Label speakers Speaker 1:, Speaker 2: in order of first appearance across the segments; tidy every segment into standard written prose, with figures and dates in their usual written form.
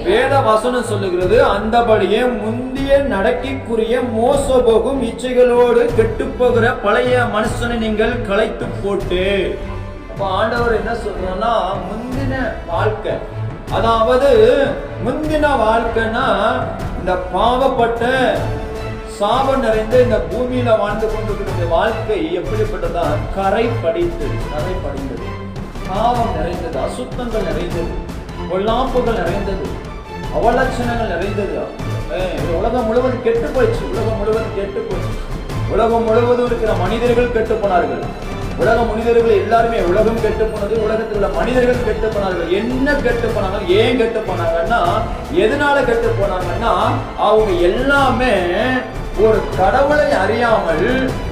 Speaker 1: வேத வசனம் சொல்லுகிறது, அந்தபடியே முந்திய நடக்கைக்குரிய மோச போகும் இச்சைகளோடு கெட்டு போகிற பழைய மனுஷனை நீங்கள் களைத்து போட்டு. அப்ப ஆண்டவர் என்ன சொல்றோம்னா, முந்தின வாழ்க்கை, அதாவது முந்தின வாழ்க்கைன்னா இந்த பாவப்பட்ட சாபம் நிறைந்த இந்த பூமியில வாழ்ந்து கொண்டிருக்கிற வாழ்க்கை எப்படிப்பட்டதா? கரை படிந்தது, பாவம் நிறைந்தது, அசுத்தங்கள் நிறைந்தது, பொல்லாப்புகள் நிறைந்தது, அவலட்சணங்கள் நிறைந்தது. உலகம் முழுவதும் கெட்டு போயிடுச்சு. உலகம் முழுவதும் இருக்கிற மனிதர்கள் கெட்டு போனார்கள். உலக மனிதர்கள் எல்லாருமே, உலகம் கெட்டு போனது, உலகத்தில் உள்ள மனிதர்கள் கெட்டு போனார்கள். என்ன கெட்டு போனாங்க? ஏன் கெட்டு போனாங்கன்னா, எதனால கெட்டு போனாங்கன்னா, அவங்க எல்லாமே ஒரு கடவுளை அறியாமல்,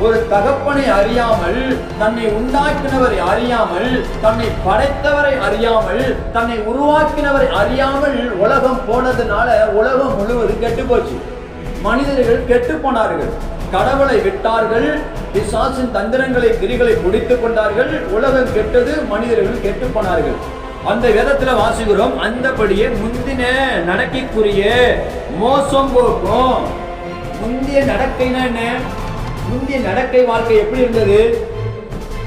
Speaker 1: ஒரு தகப்பனை அறியாமல், தன்னை உண்டாக்கினவரை அறியாமல், தன்னை படைத்தவரை அறியாமல், தன்னை உருவாக்கினவரை அறியாமல் உலகம் போனதுனால உலகம் முழுவதும் கெட்டு போச்சு. மனிதர்கள் கெட்டு போனார்கள், கடவுளை விட்டார்கள், பிசாசின் தந்திரங்களை கிரிகளை பிடித்துக் கொண்டார்கள். உலகம் கெட்டது, மனிதர்கள் கெட்டு போனார்கள். அந்த வேதத்துல வாசிக்கிறோம், அந்தபடியே முந்தின நடக்கைக்குரிய மோசம் போக்கும். முந்திய நடக்கைனா என்ன? முந்திய நடக்கை வாழ்க்கை எப்படி இருந்தது?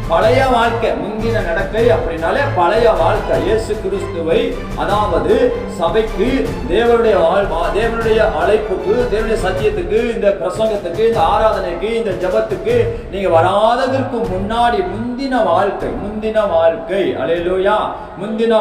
Speaker 1: பழைய வாழ்க்கை. முந்தின நடக்கை அப்படின்னாலே பழைய வாழ்க்கை. இயேசு கிறிஸ்துவை, அதாவது சபைக்கு, தேவனுடைய அழைப்புக்கு, தேவனுடைய சத்தியத்துக்கு, இந்த பிரசங்கத்துக்கு, இந்த ஆராதனைக்கு, இந்த ஜெபத்துக்கு நீங்க வராததற்கு முன்னாடி முந்தின வாழ்க்கை. அல்லேலூயா. முந்தின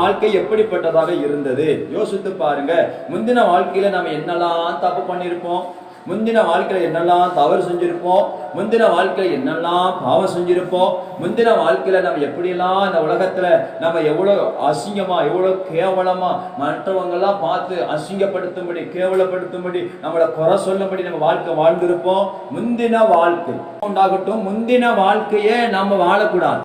Speaker 1: வாழ்க்கை எப்படிப்பட்டதாக இருந்தது? யோசித்து பாருங்க. முந்தின வாழ்க்கையில நாம என்னெல்லாம் தப்பு பண்ணிருப்போம், முந்தின வாழ்க்கையில என்னெல்லாம் தவறு செஞ்சிருப்போம், முந்தின வாழ்க்கையில என்னெல்லாம் பாவம் செஞ்சிருப்போம், முந்தின வாழ்க்கையில நம்ம எப்படியெல்லாம் இந்த உலகத்துல நம்ம எவ்வளவு அசிங்கமா, எவ்வளவு கேவலமா மற்றவங்க எல்லாம் பார்த்து அசிங்கப்படுத்தும்படி, கேவலப்படுத்தும்படி, நம்மளை குறை சொல்லும்படி நம்ம வாழ்க்கை வாழ்ந்திருப்போம். முந்தின வாழ்க்கை உண்டாகட்டும். முந்தின வாழ்க்கையே நம்ம வாழக்கூடாது.